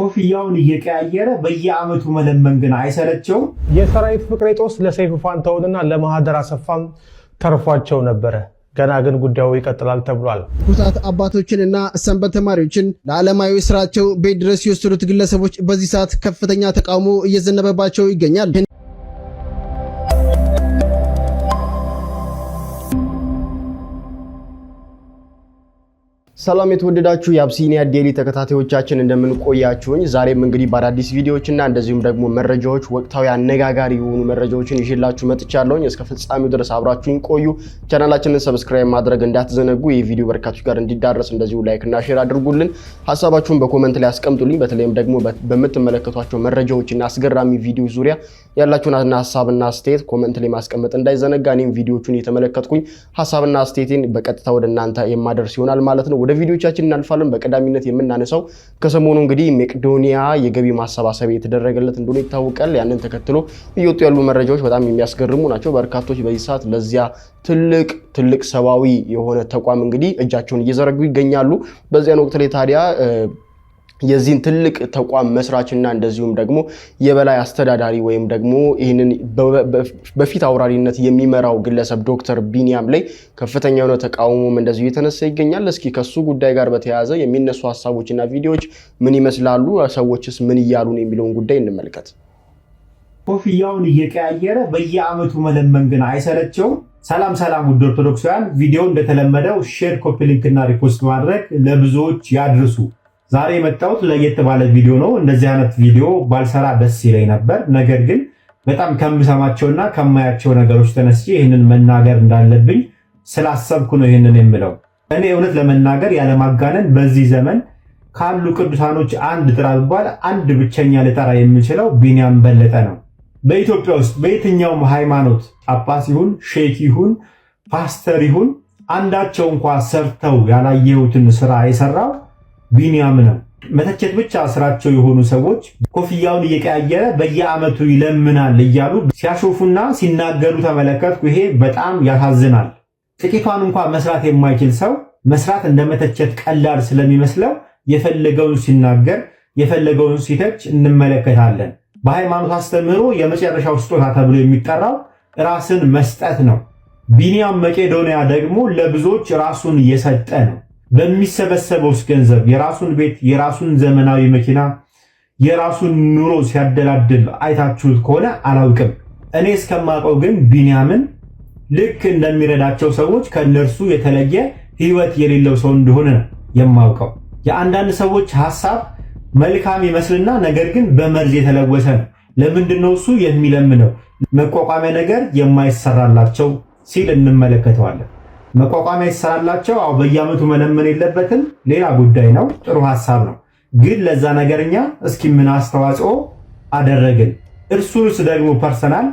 ኮፍያውን እየቀያየረ በየአመቱ መለመን ግን አይሰለቸው። የሰራዊት ፍቅሬ ጦስ ለሰይፉ ፋንታሁንና ለማህደር አሰፋም ተርፏቸው ነበረ። ገና ግን ጉዳዩ ይቀጥላል ተብሏል። ኩታት አባቶችንና ሰንበት ተማሪዎችን ለዓለማዊ ስራቸው ቤት ድረስ የወሰዱት ግለሰቦች በዚህ ሰዓት ከፍተኛ ተቃውሞ እየዘነበባቸው ይገኛል። ሰላም የተወደዳችሁ የአብሲኒያ ዴሊ ተከታታዮቻችን እንደምን ቆያችሁኝ? ዛሬም እንግዲህ በአዳዲስ ቪዲዮዎችና እንደዚሁም ደግሞ መረጃዎች ወቅታዊ አነጋጋሪ የሆኑ መረጃዎችን ይዤላችሁ መጥቻለሁኝ። እስከ ፍጻሜው ድረስ አብራችሁኝ ቆዩ። ቻናላችንን ሰብስክራይብ ማድረግ እንዳትዘነጉ። ይህ ቪዲዮ በርካቶች ጋር እንዲዳረስ እንደዚሁ ላይክ እና ሼር አድርጉልን። ሐሳባችሁን በኮሜንት ላይ አስቀምጡልኝ። በተለይም ደግሞ በምትመለከቷቸው መረጃዎችና አስገራሚ ቪዲዮ ዙሪያ ያላችሁን ሐሳብና አስተያየት ኮሜንት ላይ ማስቀመጥ እንዳይዘነጋ። እኔም ቪዲዮዎቹን እየተመለከትኩኝ ሐሳብና አስተያየቴን በቀጥታ ወደ እናንተ የማደርስ ይሆናል ማለት ነው። ወደ ቪዲዮቻችን እናልፋለን። በቀዳሚነት የምናነሳው ከሰሞኑ እንግዲህ መቄዶንያ የገቢ ማሰባሰቢያ የተደረገለት እንደሆነ ይታወቃል። ያንን ተከትሎ እየወጡ ያሉ መረጃዎች በጣም የሚያስገርሙ ናቸው። በርካቶች በዚህ ሰዓት ለዚያ ትልቅ ሰዋዊ የሆነ ተቋም እንግዲህ እጃቸውን እየዘረጉ ይገኛሉ። በዚያን ወቅት ላይ ታዲያ የዚህን ትልቅ ተቋም መስራችና እንደዚሁም ደግሞ የበላይ አስተዳዳሪ ወይም ደግሞ ይህንን በፊት አውራሪነት የሚመራው ግለሰብ ዶክተር ቢኒያም ላይ ከፍተኛ የሆነ ተቃውሞም እንደዚሁ የተነሳ ይገኛል። እስኪ ከሱ ጉዳይ ጋር በተያያዘ የሚነሱ ሐሳቦችና ቪዲዮዎች ምን ይመስላሉ፣ ሰዎችስ ምን እያሉ ነው የሚለውን ጉዳይ እንመልከት። ኮፍያውን እየቀያየረ በየአመቱ መለመን ግን አይሰለቸው። ሰላም ውድ ኦርቶዶክሳውያን፣ ቪዲዮ እንደተለመደው ሼር፣ ኮፒ ሊንክ እና ሪፖስት ማድረግ ለብዙዎች ያድርሱ። ዛሬ የመጣሁት ለየት ባለ ቪዲዮ ነው። እንደዚህ አይነት ቪዲዮ ባልሰራ ደስ ይለኝ ነበር። ነገር ግን በጣም ከምሰማቸውና ከማያቸው ነገሮች ተነስቼ ይህንን መናገር እንዳለብኝ ስላሰብኩ ነው ይህንን የምለው። እኔ እውነት ለመናገር ያለማጋነን በዚህ ዘመን ካሉ ቅዱሳኖች አንድ ጥራ ቢባል አንድ ብቸኛ ልጠራ የምችለው ቢኒያም በለጠ ነው። በኢትዮጵያ ውስጥ በየትኛውም ሃይማኖት ጳጳስ ይሁን ሼክ ይሁን ፓስተር ይሁን አንዳቸው እንኳ ሰርተው ያላየሁትን ስራ የሰራው ቢኒያም ነው። መተቸት ብቻ ስራቸው የሆኑ ሰዎች ኮፍያውን እየቀያየረ በየአመቱ ይለምናል እያሉ ሲያሾፉና ሲናገሩ ተመለከትኩ። ይሄ በጣም ያሳዝናል። ጥቂቷን እንኳን መስራት የማይችል ሰው መስራት እንደመተቸት ቀላል ስለሚመስለው የፈለገውን ሲናገር የፈለገውን ሲተች እንመለከታለን። በሃይማኖት አስተምህሮ የመጨረሻው ስጦታ ተብሎ የሚጠራው ራስን መስጠት ነው። ቢኒያም መቄዶንያ ደግሞ ለብዙዎች ራሱን እየሰጠ ነው። በሚሰበሰበው ገንዘብ የራሱን ቤት፣ የራሱን ዘመናዊ መኪና፣ የራሱን ኑሮ ሲያደላድል አይታችሁት ከሆነ አላውቅም። እኔ እስከማውቀው ግን ቢኒያምን ልክ እንደሚረዳቸው ሰዎች ከነርሱ የተለየ ህይወት የሌለው ሰው እንደሆነ ነው የማውቀው። የአንዳንድ ሰዎች ሐሳብ መልካም ይመስልና ነገር ግን በመርዝ የተለወሰ ነው። ለምንድነው እሱ የሚለምነው? መቋቋሚያ ነገር የማይሰራላቸው ሲል እንመለከተዋለን። መቋቋሚያ ይሰራላቸው። በየአመቱ መለመን የለበትም፣ ሌላ ጉዳይ ነው። ጥሩ ሐሳብ ነው። ግን ለዛ ነገርኛ እስኪ ምን አስተዋጽኦ አደረግን? እርሱስ ደግሞ ፐርሰናል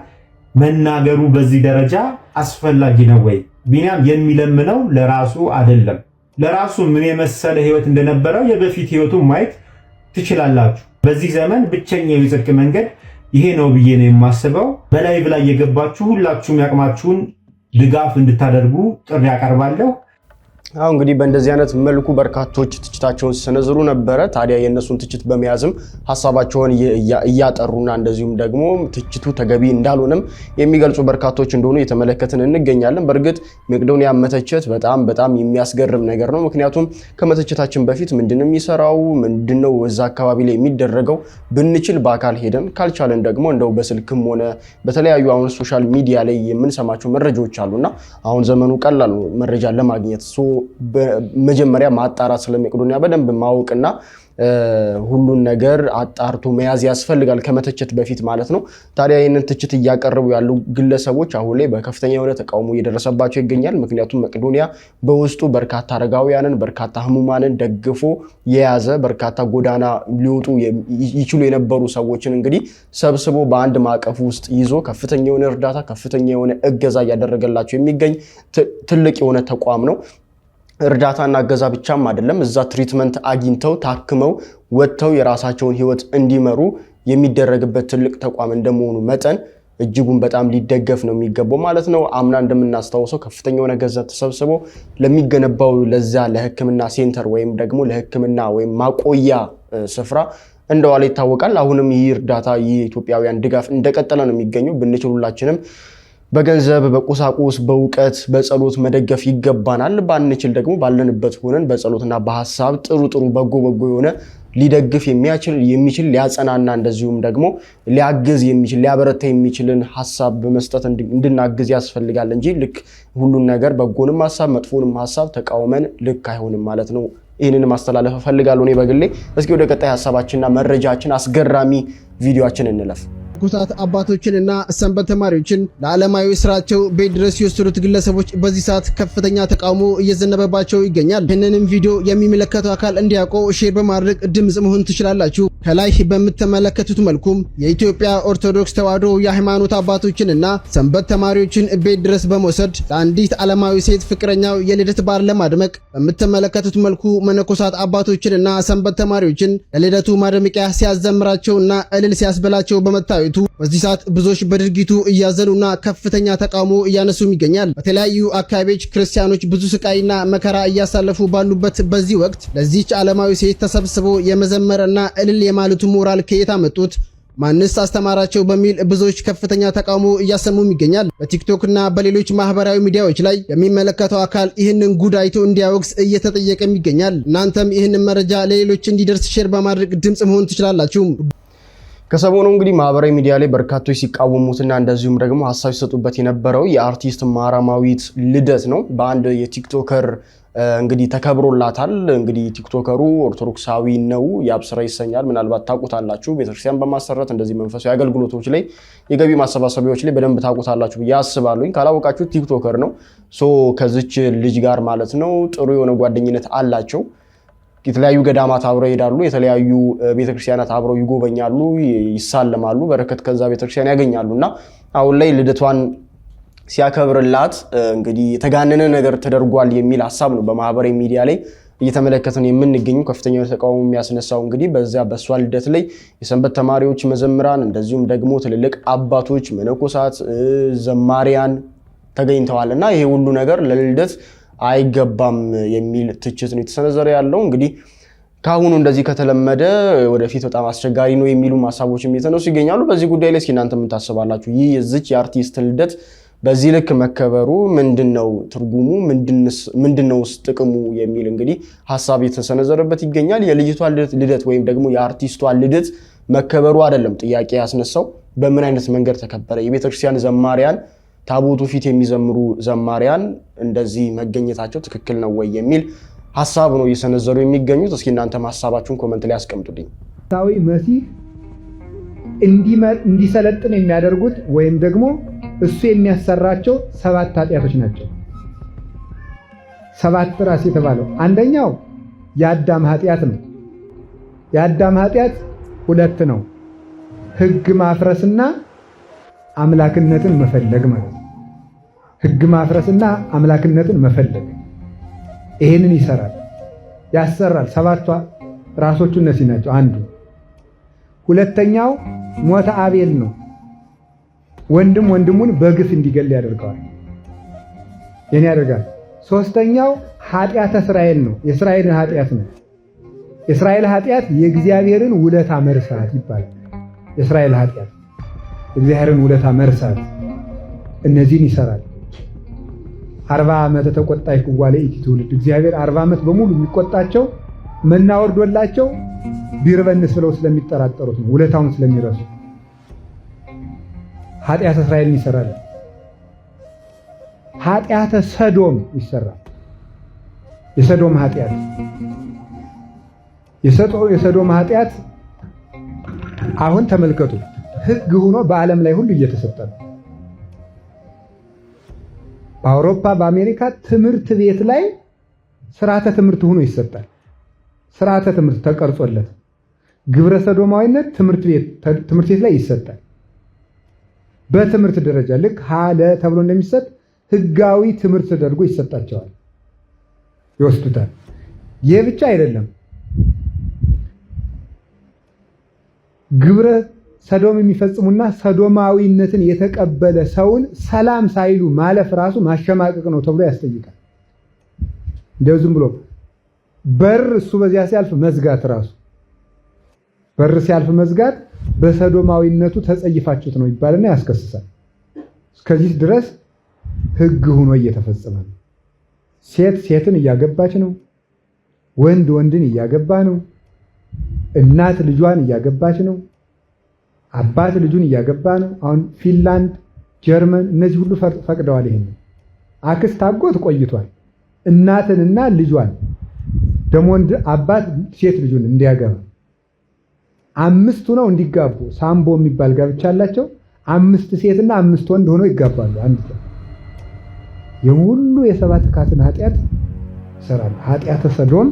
መናገሩ በዚህ ደረጃ አስፈላጊ ነው ወይ? ቢኒያም የሚለምነው ለራሱ አይደለም። ለራሱ ምን የመሰለ ህይወት እንደነበረው የበፊት ህይወቱን ማየት ትችላላችሁ። በዚህ ዘመን ብቸኛው የጽድቅ መንገድ ይሄ ነው ብዬ ነው የማስበው። በላይቭ ላይ የገባችሁ ሁላችሁም ያቅማችሁን ድጋፍ እንድታደርጉ ጥሪ ያቀርባለሁ። እንግዲህ በእንደዚህ አይነት መልኩ በርካቶች ትችታቸውን ሲሰነዝሩ ነበረ። ታዲያ የነሱን ትችት በመያዝም ሐሳባቸውን እያጠሩና እንደዚሁም ደግሞ ትችቱ ተገቢ እንዳልሆነም የሚገልጹ በርካቶች እንደሆኑ የተመለከትን እንገኛለን። በእርግጥ መቄዶንያ መተቸት በጣም የሚያስገርም ነገር ነው። ምክንያቱም ከመተቸታችን በፊት ምንድነው የሚሰራው፣ ምንድነው እዛ አካባቢ ላይ የሚደረገው፣ ብንችል በአካል ሄደን ካልቻለን ደግሞ እንደው በስልክም ሆነ በተለያዩ አሁን ሶሻል ሚዲያ ላይ የምንሰማቸው መረጃዎች አሉና አሁን ዘመኑ ቀላል ነው መረጃ ለማግኘት። መጀመሪያ ማጣራት ስለመቄዶንያ በደንብ ማወቅና ሁሉን ነገር አጣርቶ መያዝ ያስፈልጋል ከመተቸት በፊት ማለት ነው። ታዲያ ይህንን ትችት እያቀረቡ ያሉ ግለሰቦች አሁን ላይ በከፍተኛ የሆነ ተቃውሞ እየደረሰባቸው ይገኛል። ምክንያቱም መቄዶንያ በውስጡ በርካታ አረጋውያንን፣ በርካታ ህሙማንን ደግፎ የያዘ በርካታ ጎዳና ሊወጡ ይችሉ የነበሩ ሰዎችን እንግዲህ ሰብስቦ በአንድ ማዕቀፍ ውስጥ ይዞ ከፍተኛ የሆነ እርዳታ፣ ከፍተኛ የሆነ እገዛ እያደረገላቸው የሚገኝ ትልቅ የሆነ ተቋም ነው። እርዳታና እገዛ ብቻም አይደለም፣ እዛ ትሪትመንት አግኝተው ታክመው ወጥተው የራሳቸውን ህይወት እንዲመሩ የሚደረግበት ትልቅ ተቋም እንደመሆኑ መጠን እጅጉን በጣም ሊደገፍ ነው የሚገባው ማለት ነው። አምና እንደምናስታውሰው ከፍተኛ የሆነ ገንዘብ ተሰብስቦ ለሚገነባው ለዛ ለህክምና ሴንተር ወይም ደግሞ ለህክምና ወይም ማቆያ ስፍራ እንደዋለ ይታወቃል። አሁንም ይህ እርዳታ የኢትዮጵያውያን ድጋፍ እንደቀጠለ ነው የሚገኘው። ብንችል ሁላችንም በገንዘብ፣ በቁሳቁስ፣ በእውቀት፣ በጸሎት መደገፍ ይገባናል። ባንችል ደግሞ ባለንበት ሆነን በጸሎትና በሐሳብ ጥሩ በጎ የሆነ ሊደግፍ የሚችል ሊያጸናና እንደዚሁም ደግሞ ሊያግዝ የሚችል ሊያበረታ የሚችልን ሐሳብ በመስጠት እንድናግዝ ያስፈልጋል እንጂ ልክ ሁሉን ነገር በጎንም ሐሳብ መጥፎንም ሐሳብ ተቃውመን ልክ አይሆንም ማለት ነው። ይህንን ማስተላለፍ ፈልጋለሁ እኔ በግሌ። እስኪ ወደ ቀጣይ ሐሳባችንና መረጃችን አስገራሚ ቪዲዮአችን እንለፍ። ኩሳት አባቶችንና ሰንበት ተማሪዎችን ለዓለማዊ ስራቸው ቤት ድረስ የወሰዱት ግለሰቦች በዚህ ሰዓት ከፍተኛ ተቃውሞ እየዘነበባቸው ይገኛል። ይህንንም ቪዲዮ የሚመለከተው አካል እንዲያውቀው ሼር በማድረግ ድምጽ መሆን ትችላላችሁ። ከላይ በምትመለከቱት መልኩም የኢትዮጵያ ኦርቶዶክስ ተዋሕዶ የሃይማኖት አባቶችንና ሰንበት ተማሪዎችን ቤት ድረስ በመውሰድ ለአንዲት ዓለማዊ ሴት ፍቅረኛው የልደት በዓል ለማድመቅ በምትመለከቱት መልኩ መነኮሳት አባቶችንና ሰንበት ተማሪዎችን ለልደቱ ማድመቂያ ሲያዘምራቸውና እልል ሲያስበላቸው በመታየቱ በዚህ ሰዓት ብዙዎች በድርጊቱ እያዘኑና ከፍተኛ ተቃውሞ እያነሱም ይገኛል። በተለያዩ አካባቢዎች ክርስቲያኖች ብዙ ስቃይና መከራ እያሳለፉ ባሉበት በዚህ ወቅት ለዚህች ዓለማዊ ሴት ተሰብስቦ የመዘመርና እልል የማለቱ ሞራል ከየት አመጡት? ማንስ አስተማራቸው? በሚል ብዙዎች ከፍተኛ ተቃውሞ እያሰሙም ይገኛል። በቲክቶክ እና በሌሎች ማህበራዊ ሚዲያዎች ላይ የሚመለከተው አካል ይህንን ጉድ አይቶ እንዲያወግዝ እየተጠየቀም ይገኛል። እናንተም ይህንን መረጃ ለሌሎች እንዲደርስ ሼር በማድረግ ድምጽ መሆን ትችላላችሁ። ከሰሞኑ እንግዲህ ማህበራዊ ሚዲያ ላይ በርካቶች ሲቃወሙትና እንደዚሁም ደግሞ ሀሳብ ሲሰጡበት የነበረው የአርቲስት ማራማዊት ልደት ነው። በአንድ የቲክቶከር እንግዲህ ተከብሮላታል። እንግዲህ ቲክቶከሩ ኦርቶዶክሳዊ ነው፣ ያብስራ ይሰኛል። ምናልባት ታውቁታላችሁ። ቤተክርስቲያን በማሰራት እንደዚህ መንፈሳዊ አገልግሎቶች ላይ የገቢ ማሰባሰቢያዎች ላይ በደንብ ታውቁታላችሁ ብዬ አስባለሁ። ካላወቃችሁ ቲክቶከር ነው። ከዚች ልጅ ጋር ማለት ነው ጥሩ የሆነ ጓደኝነት አላቸው። የተለያዩ ገዳማት አብረው ይሄዳሉ። የተለያዩ ቤተክርስቲያናት አብረው ይጎበኛሉ፣ ይሳለማሉ፣ በረከት ከዛ ቤተክርስቲያን ያገኛሉና አሁን ላይ ልደቷን ሲያከብርላት እንግዲህ የተጋነነ ነገር ተደርጓል የሚል ሐሳብ ነው በማህበራዊ ሚዲያ ላይ እየተመለከተን የምንገኘው። ከፍተኛ ተቃውሞ የሚያስነሳው እንግዲህ በዛ በሷ ልደት ላይ የሰንበት ተማሪዎች፣ መዘምራን እንደዚሁም ደግሞ ትልልቅ አባቶች፣ መነኮሳት፣ ዘማሪያን ተገኝተዋልና ይሄ ሁሉ ነገር ለልደት አይገባም የሚል ትችት ነው የተሰነዘረ ያለው። እንግዲህ ካሁኑ እንደዚህ ከተለመደ ወደፊት በጣም አስቸጋሪ ነው የሚሉ ሐሳቦችም እየተነሱ ይገኛሉ። በዚህ ጉዳይ ላይ እስኪ እናንተ ምን ታስባላችሁ? ይህ የዚች የአርቲስት ልደት በዚህ ልክ መከበሩ ምንድነው ትርጉሙ? ምንድነው ጥቅሙ? የሚል እንግዲህ ሐሳብ የተሰነዘረበት ይገኛል። የልጅቷ ልደት ወይም ደግሞ የአርቲስቷ ልደት መከበሩ አይደለም ጥያቄ ያስነሳው፣ በምን አይነት መንገድ ተከበረ? የቤተክርስቲያን ዘማሪያን ታቦቱ ፊት የሚዘምሩ ዘማሪያን እንደዚህ መገኘታቸው ትክክል ነው ወይ የሚል ሐሳብ ነው እየሰነዘሩ የሚገኙት። እስኪ እናንተ ሐሳባችሁን ኮሜንት ላይ አስቀምጡልኝ። ታዊ መሲህ እንዲሰለጥን የሚያደርጉት ወይም ደግሞ እሱ የሚያሰራቸው 7 ኃጢያቶች ናቸው። 7 ራስ የተባለው አንደኛው የአዳም ኃጢያት ነው። የአዳም ኃጢያት 2 ነው። ሕግ ማፍረስና አምላክነትን መፈለግ ማለት ነው። ሕግ ማፍረስና አምላክነትን መፈለግ ይሄንን ይሰራል፣ ያሰራል። 7 ራሶቹ እነዚህ ናቸው። አንዱ። ሁለተኛው ሞተ አቤል ነው። ወንድም ወንድሙን በግፍ እንዲገል ያደርገዋል። የኔ ያደርጋል። 3ኛው ኃጢአተ እስራኤል ነው። የእስራኤል ኃጢአት ነው። የእስራኤል ኃጢአት የእግዚአብሔርን ውለታ መርሳት ይባላል። የእስራኤል ኃጢአት እግዚአብሔርን ውለታ መርሳት፣ እነዚህን ይሰራል። 40 ዓመት ተቆጣይ ኩዋለ ኢቲ ትውልድ እግዚአብሔር 40 ዓመት በሙሉ የሚቆጣቸው መና ወርዶላቸው ቢርበንስ ብለው ስለሚጠራጠሩት ነው፣ ውለታውን ስለሚረሱ። ኃጢአተ እስራኤልን ይሰራል። ኃጢአተ ሰዶም ይሰራል። የሰዶም ኃጢአት የሰዶም ኃጢአት አሁን ተመልከቱ፣ ሕግ ሆኖ በዓለም ላይ ሁሉ እየተሰጠ ነው። በአውሮፓ በአሜሪካ ትምህርት ቤት ላይ ስርዓተ ትምህርት ሆኖ ይሰጣል። ስርዓተ ትምህርት ተቀርጾለት ግብረ ሰዶማዊነት ትምህርት ቤት ላይ ይሰጣል። በትምህርት ደረጃ ልክ ሀለ ተብሎ እንደሚሰጥ ህጋዊ ትምህርት ተደርጎ ይሰጣቸዋል፣ ይወስዱታል። ይህ ብቻ አይደለም። ግብረ ሰዶም የሚፈጽሙና ሰዶማዊነትን የተቀበለ ሰውን ሰላም ሳይሉ ማለፍ ራሱ ማሸማቀቅ ነው ተብሎ ያስጠይቃል። እንደው ዝም ብሎ በር እሱ በዚያ ሲያልፍ መዝጋት ራሱ በር ሲያልፍ መዝጋት በሰዶማዊነቱ ተጸይፋችሁት ነው ይባልና ያስከስሳል። እስከዚህ ድረስ ሕግ ሆኖ እየተፈጸመ ነው። ሴት ሴትን እያገባች ነው። ወንድ ወንድን እያገባ ነው። እናት ልጇን እያገባች ነው። አባት ልጁን እያገባ ነው። አሁን ፊንላንድ፣ ጀርመን እነዚህ ሁሉ ፈቅደዋል። ይሄን አክስት አጎት ቆይቷል። እናትንና ልጇን ደግሞ ወንድ አባት ሴት ልጁን እንዲያገባ 5 ነው እንዲጋቡ ሳምቦ የሚባል ጋብቻ አላቸው። 5 ሴትና 5 ወንድ ሆነው ይጋባሉ። አንድ ሰው የሁሉ የሰባት ካትን ኃጢአት ይሰራል። ኃጢአተ ሰዶም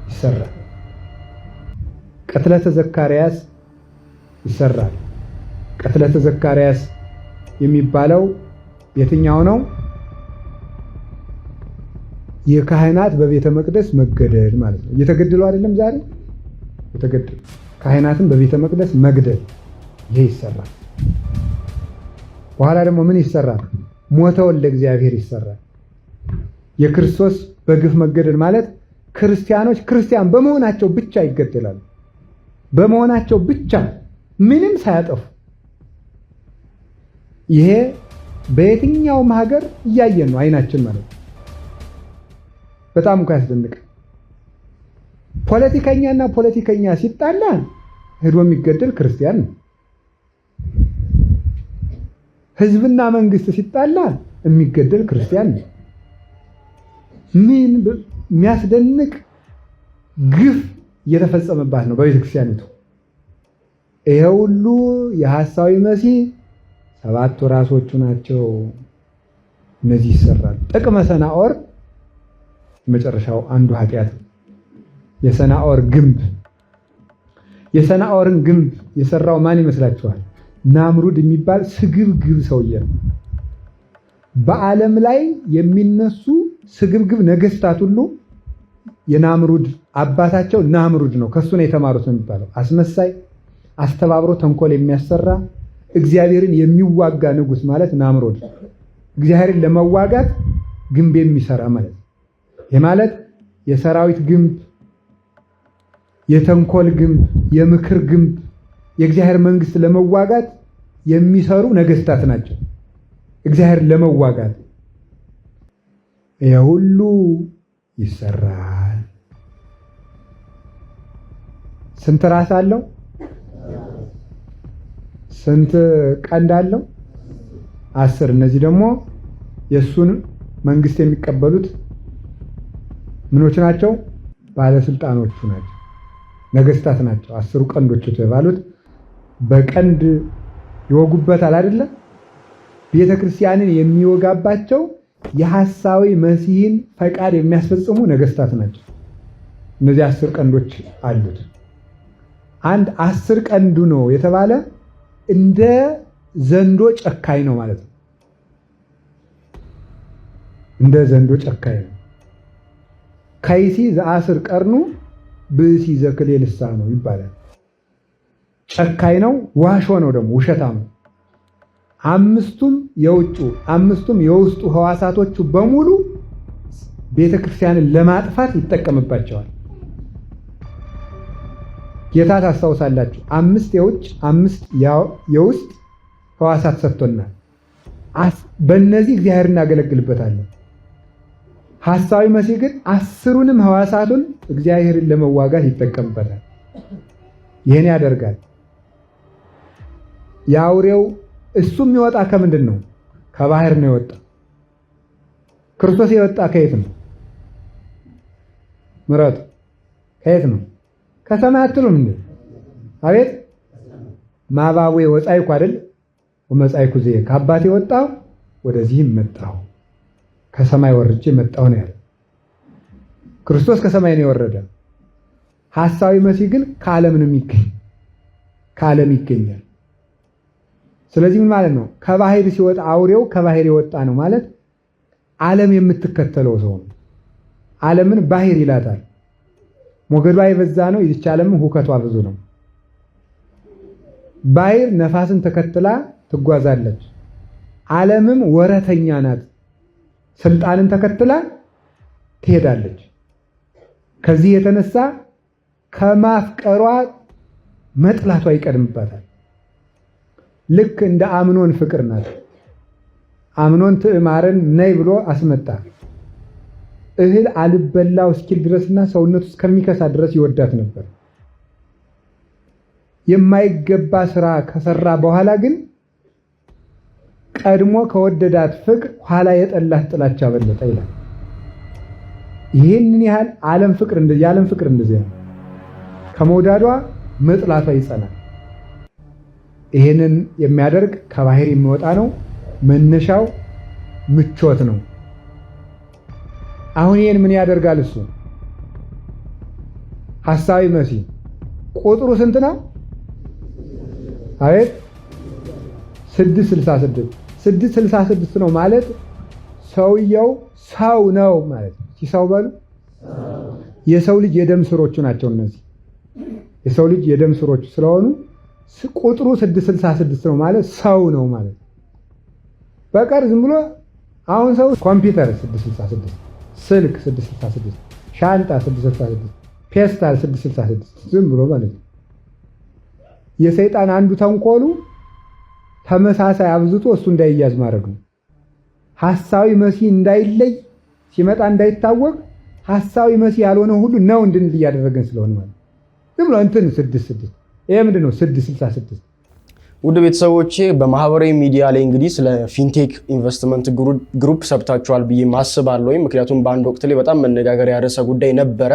ይሰራል። ቅትለተ ዘካርያስ ይሰራል። ቅትለተ ዘካርያስ የሚባለው የትኛው ነው? የካህናት በቤተ መቅደስ መገደል ማለት ነው። እየተገደሉ አይደለም ዛሬ የተገደሉ ካህናትን በቤተ መቅደስ መግደል፣ ይሄ ይሰራል። በኋላ ደግሞ ምን ይሰራል? ሞተ ወልደ እግዚአብሔር ይሰራል። የክርስቶስ በግፍ መገደል ማለት ክርስቲያኖች ክርስቲያን በመሆናቸው ብቻ ይገደላሉ። በመሆናቸው ብቻ ምንም ሳያጠፉ። ይሄ በየትኛውም ሀገር እያየን ነው አይናችን ማለት ነው። በጣም እንኳን ያስደንቃል። ፖለቲከኛና ፖለቲከኛ ሲጣላ ሄዶ የሚገደል ክርስቲያን ነው። ህዝብና መንግስት ሲጣላ የሚገደል ክርስቲያን ነው። ምን የሚያስደንቅ ግፍ እየተፈጸመባት ነው በቤተክርስቲያኒቱ። ይሄ ሁሉ የሐሳዊ መሲህ 7 ራሶቹ ናቸው። እነዚህ ይሰራል። ጥቅመ ሰናኦር መጨረሻው አንዱ ኃጢአት የሰናኦር ግንብ። የሰናኦርን ግንብ የሰራው ማን ይመስላችኋል? ናምሩድ የሚባል ስግብግብ ሰውዬ ነው። በዓለም ላይ የሚነሱ ስግብግብ ነገስታት ሁሉ የናምሩድ አባታቸው ናምሩድ ነው። ከሱ ነው የተማሩት ነው የሚባለው። አስመሳይ፣ አስተባብሮ ተንኮል የሚያሰራ እግዚአብሔርን የሚዋጋ ንጉስ ማለት ናምሩድ። እግዚአብሔርን ለመዋጋት ግንብ የሚሰራ ማለት ነው። ይህ ማለት የሰራዊት ግንብ፣ የተንኮል ግንብ፣ የምክር ግንብ፣ የእግዚአብሔር መንግስት ለመዋጋት የሚሰሩ ነገስታት ናቸው። እግዚአብሔር ለመዋጋት ይሄ ሁሉ ይሰራል። ስንት ራስ አለው? ስንት ቀንድ አለው? 10። እነዚህ ደግሞ የሱን መንግስት የሚቀበሉት ምኖች ናቸው? ባለስልጣኖቹ ናቸው፣ ነገስታት ናቸው። 10 ቀንዶች የተባሉት በቀንድ ይወጉበታል አይደለ? ቤተክርስቲያንን የሚወጋባቸው የሐሳዊ መሲህን ፈቃድ የሚያስፈጽሙ ነገስታት ናቸው። እነዚህ 10 ቀንዶች አሉት። አንድ 10 ቀንዱ ነው የተባለ እንደ ዘንዶ ጨካኝ ነው ማለት ነው። እንደ ዘንዶ ጨካኝ ነው። ከይሲ ዘ10 ቀርኑ ብእሲ ዘክሌ ልሳኑ ይባላል። ጨካኝ ነው፣ ዋሾ ነው፣ ደግሞ ውሸታም ነው። 5ቱም የውጩ 5ቱም የውስጡ ህዋሳቶቹ በሙሉ ቤተክርስቲያንን ለማጥፋት ይጠቀምባቸዋል። ጌታ ታስታውሳላችሁ፣ 5 የውጭ 5 የውስጥ ህዋሳት ሰጥቶናል። በእነዚህ እግዚአብሔር እናገለግልበታለን። ሐሳዊ መሲህ ግን 10ሩንም ህዋሳቱን እግዚአብሔርን ለመዋጋት ይጠቀምበታል። ይሄን ያደርጋል። የአውሬው እሱም የወጣ ከምንድን ነው? ከባህር ነው የወጣ። ክርስቶስ የወጣ ከየት ነው? ምረጡ። ከየት ነው? ከሰማይ አትሉም እንዴ? አቤት ማባዌ ወጻይኩ አይደል? ወመጻይኩ ዘ ከአባቴ ወጣሁ ወደዚህም መጣሁ፣ ከሰማይ ወርጄ መጣሁ ነው ያለው። ክርስቶስ ከሰማይ ነው የወረደ። ሐሳዊ መሲህ ግን ከዓለም ነው የሚገኝ፣ ከዓለም ይገኛል። ስለዚህ ምን ማለት ነው? ከባህር ሲወጣ አውሬው ከባህር የወጣ ነው ማለት ዓለም የምትከተለው ሰው ነው። ዓለምን ባህር ይላታል። ሞገዷ የበዛ ነው። ይህች ዓለም ሁከቷ ብዙ ነው። ባህር ነፋስን ተከትላ ትጓዛለች። ዓለምም ወረተኛ ናት። ስልጣንን ተከትላ ትሄዳለች። ከዚህ የተነሳ ከማፍቀሯ መጥላቷ ይቀድምባታል። ልክ እንደ አምኖን ፍቅር ናት። አምኖን ትዕማርን ነይ ብሎ አስመጣ። እህል አልበላው እስኪል ድረስና ሰውነቱ እስከሚከሳ ድረስ ይወዳት ነበር። የማይገባ ስራ ከሰራ በኋላ ግን ቀድሞ ከወደዳት ፍቅር ኋላ የጠላት ጥላቻ በለጠ ይላል። ይህንን ያህል የዓለም ፍቅር እንደዚህ ነው። ከመውዳዷ መጥላቷ ይጸናል። ይህንን የሚያደርግ ከባህር የሚወጣ ነው። መነሻው ምቾት ነው። አሁን ይህን ምን ያደርጋል እሱ? ሐሳዊ መሲህ ቁጥሩ ስንት ነው? አቤት 666 ነው ማለት ሰውየው ሰው ነው ማለት ነው። ሲሰው በሉ የሰው ልጅ የደም ስሮቹ ናቸው እነዚህ። የሰው ልጅ የደም ስሮቹ ስለሆኑ ቁጥሩ 666 ነው ማለት ሰው ነው ማለት ነው። በቀር ዝም ብሎ አሁን ሰው ኮምፒውተር 666፣ ስልክ 666፣ ሻንጣ 666፣ ፔስታል 666 ዝም ብሎ ማለት ነው። የሰይጣን አንዱ ተንኮሉ ተመሳሳይ አብዝቶ እሱ እንዳይያዝ ማድረግ ነው። ሐሳዊ መሲህ እንዳይለይ ሲመጣ እንዳይታወቅ ሐሳዊ መሲህ ያልሆነ ሁሉ ነው እንድንል እያደረገን ስለሆነ ማለት ዝም ብሎ እንትን 66 ይሄ ምንድነው 666? ውድ ቤተሰቦቼ በማህበራዊ ሚዲያ ላይ እንግዲህ ስለ ፊንቴክ ኢንቨስትመንት ግሩፕ ሰብታችኋል ብዬ ማስባለሁ። ምክንያቱም በአንድ ወቅት ላይ በጣም መነጋገሪያ ርዕሰ ጉዳይ ነበረ።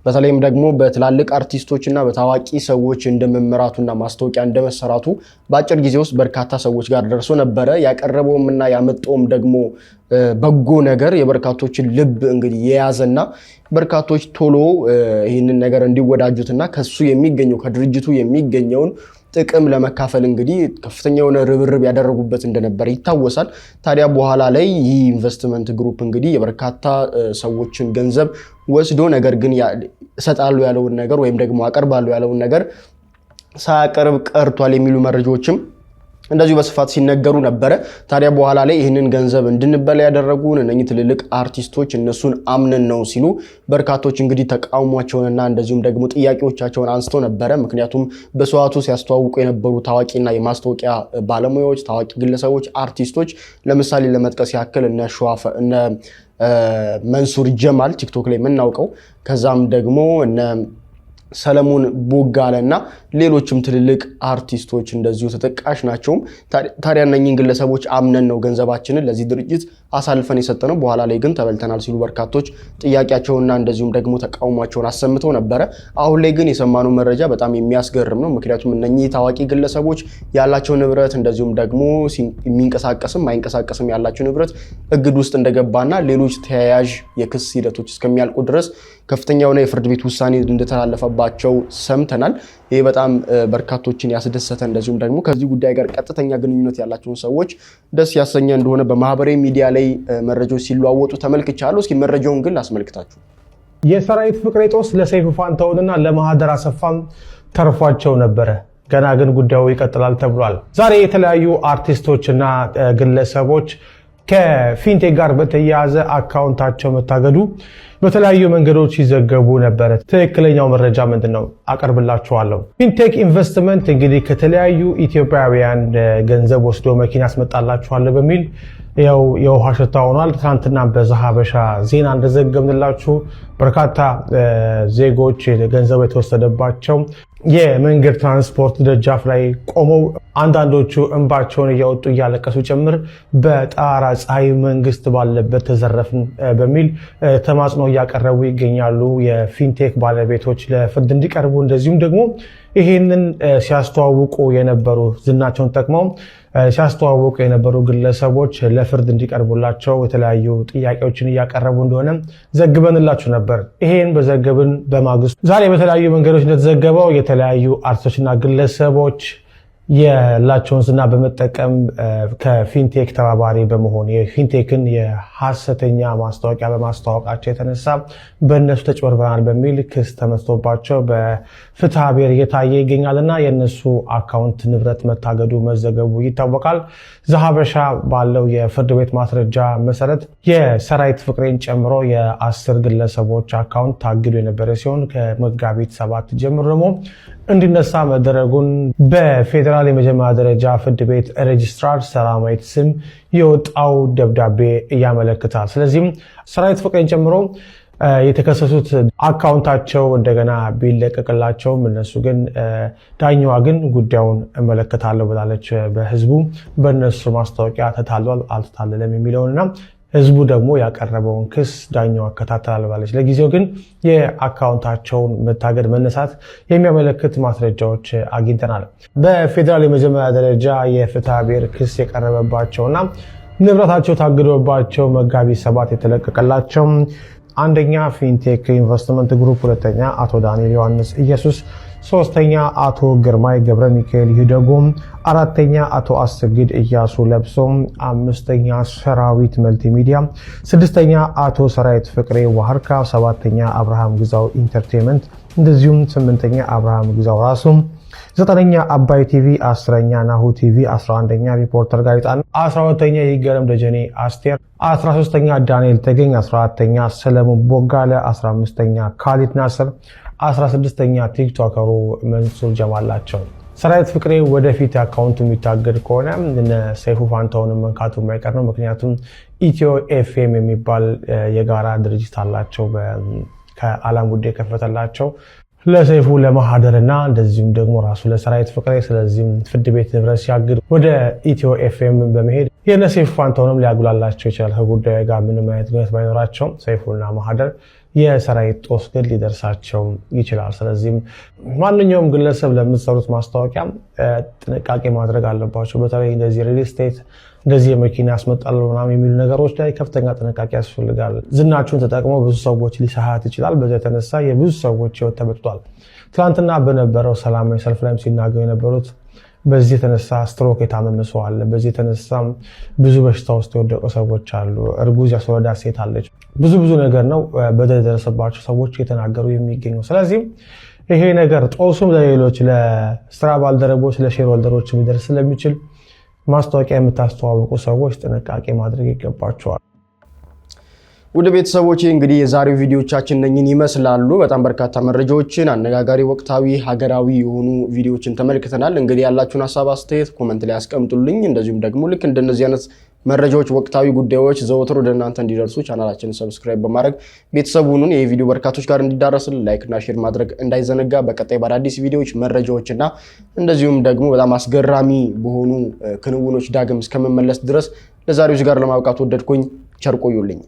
በተለይም ደግሞ በትላልቅ አርቲስቶችና በታዋቂ ሰዎች እንደመመራቱና ማስታወቂያ እንደመሰራቱ በአጭር ጊዜ ውስጥ በርካታ ሰዎች ጋር ደርሶ ነበረ። ያቀረበውምና ያመጣውም ደግሞ በጎ ነገር የበርካቶችን ልብ እንግዲህ የያዘና በርካቶች ቶሎ ይህንን ነገር እንዲወዳጁትና ከሱ የሚገኘው ከድርጅቱ የሚገኘውን ጥቅም ለመካፈል እንግዲህ ከፍተኛ የሆነ ርብርብ ያደረጉበት እንደነበር ይታወሳል። ታዲያ በኋላ ላይ ይህ ኢንቨስትመንት ግሩፕ እንግዲህ የበርካታ ሰዎችን ገንዘብ ወስዶ ነገር ግን እሰጣሉ ያለውን ነገር ወይም ደግሞ አቀርባሉ ያለውን ነገር ሳያቀርብ ቀርቷል የሚሉ መረጃዎችም እንደዚሁ በስፋት ሲነገሩ ነበረ። ታዲያ በኋላ ላይ ይህንን ገንዘብ እንድንበላ ያደረጉን እነኚህ ትልልቅ አርቲስቶች እነሱን አምነን ነው ሲሉ በርካቶች እንግዲህ ተቃውሟቸውንና እንደዚሁም ደግሞ ጥያቄዎቻቸውን አንስቶ ነበረ። ምክንያቱም በሰዋቱ ሲያስተዋውቁ የነበሩ ታዋቂና የማስታወቂያ ባለሙያዎች፣ ታዋቂ ግለሰቦች፣ አርቲስቶች ለምሳሌ ለመጥቀስ ያክል እነ መንሱር ጀማል ቲክቶክ ላይ የምናውቀው፣ ከዛም ደግሞ እነ ሰለሞን ቦጋለና ሌሎችም ትልልቅ አርቲስቶች እንደዚሁ ተጠቃሽ ናቸው። ታዲያ እነኚህን ግለሰቦች አምነን ነው ገንዘባችንን ለዚህ ድርጅት አሳልፈን የሰጠነው፣ በኋላ ላይ ግን ተበልተናል ሲሉ በርካቶች ጥያቄያቸውንና እንደዚሁም ደግሞ ተቃውሟቸውን አሰምተው ነበረ። አሁን ላይ ግን የሰማነው መረጃ በጣም የሚያስገርም ነው። ምክንያቱም እነኚህ ታዋቂ ግለሰቦች ያላቸው ንብረት እንደዚሁም ደግሞ የሚንቀሳቀስም ማይንቀሳቀስም ያላቸው ንብረት እግድ ውስጥ እንደገባና ሌሎች ተያያዥ የክስ ሂደቶች እስከሚያልቁ ድረስ ከፍተኛ የሆነ የፍርድ ቤት ውሳኔ እንደተላለፈባቸው ሰምተናል። ይህ በጣም በርካቶችን ያስደሰተ እንደዚሁም ደግሞ ከዚህ ጉዳይ ጋር ቀጥተኛ ግንኙነት ያላቸውን ሰዎች ደስ ያሰኘ እንደሆነ በማህበራዊ ሚዲያ ላይ መረጃዎች ሲለዋወጡ ተመልክቻለሁ። እስኪ መረጃውን ግን ላስመልክታችሁ። የሰራዊት ፍቅሬ ጦስ ለሰይፉ ፋንታሁንና ለማህደር አሰፋም ተርፏቸው ነበረ። ገና ግን ጉዳዩ ይቀጥላል ተብሏል። ዛሬ የተለያዩ አርቲስቶችና ግለሰቦች ከፊንቴክ ጋር በተያያዘ አካውንታቸው መታገዱ በተለያዩ መንገዶች ሲዘገቡ ነበረ። ትክክለኛው መረጃ ምንድነው? አቀርብላችኋለሁ። ፊንቴክ ኢንቨስትመንት እንግዲህ ከተለያዩ ኢትዮጵያውያን ገንዘብ ወስዶ መኪና ያስመጣላችኋል በሚል ያው የውሃ ሽታ ሆኗል። ትናንትና በዛሀበሻ ዜና እንደዘገብንላችሁ በርካታ ዜጎች ገንዘብ የተወሰደባቸው የመንገድ ትራንስፖርት ደጃፍ ላይ ቆመው አንዳንዶቹ እንባቸውን እያወጡ እያለቀሱ ጭምር በጠራራ ፀሐይ መንግስት ባለበት ተዘረፍን በሚል ተማጽኖ እያቀረቡ ይገኛሉ። የፊንቴክ ባለቤቶች ለፍርድ እንዲቀርቡ እንደዚሁም ደግሞ ይህንን ሲያስተዋውቁ የነበሩ ዝናቸውን ጠቅመው ሲያስተዋውቁ የነበሩ ግለሰቦች ለፍርድ እንዲቀርቡላቸው የተለያዩ ጥያቄዎችን እያቀረቡ እንደሆነ ዘግበንላችሁ ነበር። ይሄን በዘገብን በማግስቱ ዛሬ በተለያዩ መንገዶች እንደተዘገበው የተለያዩ አርቲስቶችና ግለሰቦች ያላቸውን ዝና በመጠቀም ከፊንቴክ ተባባሪ በመሆን የፊንቴክን የሐሰተኛ ማስታወቂያ በማስተዋወቃቸው የተነሳ በእነሱ ተጭበርብረናል በሚል ክስ ተመስቶባቸው በፍትሐ ብሔር እየታየ ይገኛልና የእነሱ አካውንት ንብረት መታገዱ መዘገቡ ይታወቃል። ዛሀበሻ ባለው የፍርድ ቤት ማስረጃ መሰረት የሰራዊት ፍቅሬን ጨምሮ የ10 ግለሰቦች አካውንት ታግዶ የነበረ ሲሆን ከመጋቢት 7 ጀምሮ ደግሞ እንዲነሳ መደረጉን በፌዴራል የመጀመሪያ ደረጃ ፍርድ ቤት ሬጅስትራር ሰላማዊት ስም የወጣው ደብዳቤ ያመለክታል። ስለዚህም ሰራዊት ፍቅሬን ጨምሮ የተከሰሱት አካውንታቸው እንደገና ቢለቀቅላቸውም እነሱ ግን ዳኛዋ ግን ጉዳዩን እመለከታለሁ ብላለች። በህዝቡ በእነሱ ማስታወቂያ ተታሏል አልተታለለም የሚለውንና ህዝቡ ደግሞ ያቀረበውን ክስ ዳኛዋ እከታተላለሁ ብላለች። ለጊዜው ግን የአካውንታቸውን መታገድ መነሳት የሚያመለክት ማስረጃዎች አግኝተናል። በፌዴራል የመጀመሪያ ደረጃ የፍትሐ ብሔር ክስ የቀረበባቸውና ንብረታቸው ታግዶባቸው መጋቢት 7 የተለቀቀላቸው አንደኛ ፊንቴክ ኢንቨስትመንት ግሩፕ፣ ሁለተኛ አቶ ዳንኤል ዮሐንስ ኢየሱስ፣ ሶስተኛ አቶ ግርማይ ገብረ ሚካኤል ይደጎም፣ አራተኛ አቶ አስግድ እያሱ ለብሶ፣ አምስተኛ ሰራዊት መልቲሚዲያ፣ ስድስተኛ አቶ ሰራዊት ፍቅሬ ዋህርካ፣ ሰባተኛ አብርሃም ግዛው ኢንተርቴይንመንት፣ እንደዚሁም ስምንተኛ አብርሃም ግዛው ራሱ፣ ዘጠነኛ አባይ ቲቪ፣ 10ኛ ናሁ ቲቪ፣ 11ኛ ሪፖርተር ጋዜጣ፣ 12ኛ ይገረም ደጀኔ አስቴር፣ 13ኛ ዳንኤል ተገኝ፣ 14ኛ ሰለሞን ቦጋለ፣ 15ኛ ካሊድ ናስር፣ 16ኛ ቲክቶከሩ መንሱር ጀማል ናቸው። ሰራዊት ፍቅሬ ወደፊት አካውንቱ የሚታገድ ከሆነ እነ ሰይፉ ፋንታውን መንካቱ የማይቀር ነው። ምክንያቱም ኢትዮ ኤፍኤም የሚባል የጋራ ድርጅት አላቸው ከዓለም ጉዳይ ከፈተላቸው ለሰይፉ ለማህደርና እንደዚሁም ደግሞ ራሱ ለሰራዊት ፍቅሬ። ስለዚህም ፍርድ ቤት ንብረት ሲያግድ ወደ ኢትዮ ኤፍኤም በመሄድ የነ ሰይፉ ፋንታውንም ሊያጉላላቸው ይችላል። ከጉዳዩ ጋር ምንም አይነት ግንኙነት ባይኖራቸው ሰይፉና ማህደር የሰራዊት ጦስ ግን ሊደርሳቸው ይችላል። ስለዚህም ማንኛውም ግለሰብ ለምትሰሩት ማስታወቂያ ጥንቃቄ ማድረግ አለባቸው። በተለይ እንደዚህ ሪል ስቴት እንደዚህ የመኪና ያስመጣሉ ምናምን የሚሉ ነገሮች ላይ ከፍተኛ ጥንቃቄ ያስፈልጋል። ዝናችሁን ተጠቅመው ብዙ ሰዎች ሊሳሃት ይችላል። በዚህ የተነሳ የብዙ ሰዎች ህይወት ተበጥቷል። ትናንትና በነበረው ሰላማዊ ሰልፍ ላይም ሲናገሩ የነበሩት በዚህ የተነሳ ስትሮክ የታመመ ሰው አለ። በዚህ የተነሳ ብዙ በሽታ ውስጥ የወደቁ ሰዎች አሉ። እርጉዝ ያስወለዳት ሴት አለች። ብዙ ነገር ነው በደል የደረሰባቸው ሰዎች እየተናገሩ የሚገኘው። ስለዚህ ይሄ ነገር ጦሱም ለሌሎች ለስራ ባልደረቦች ለሼር ሆልደሮች ሊደርስ ስለሚችል ማስታወቂያ የምታስተዋውቁ ሰዎች ጥንቃቄ ማድረግ ይገባቸዋል። ውድ ቤተሰቦች እንግዲህ የዛሬው ቪዲዮቻችን እነኝን ይመስላሉ። በጣም በርካታ መረጃዎችን፣ አነጋጋሪ፣ ወቅታዊ፣ ሀገራዊ የሆኑ ቪዲዮዎችን ተመልክተናል። እንግዲህ ያላችሁን ሀሳብ አስተያየት ኮሜንት ላይ አስቀምጡልኝ። እንደዚሁም ደግሞ ልክ እንደነዚህ አይነት መረጃዎች፣ ወቅታዊ ጉዳዮች ዘወትር ወደ እናንተ እንዲደርሱ ቻናላችንን ሰብስክራይብ በማድረግ ቤተሰቡን ይህ ቪዲዮ በርካቶች ጋር እንዲዳረስልን ላይክ እና ሼር ማድረግ እንዳይዘነጋ። በቀጣይ በአዳዲስ ቪዲዮዎች መረጃዎችና እንደዚሁም ደግሞ በጣም አስገራሚ በሆኑ ክንውኖች ዳግም እስከመመለስ ድረስ ለዛሬው እዚህ ጋር ለማብቃት ወደድኩኝ። ቸር ቆዩልኝ።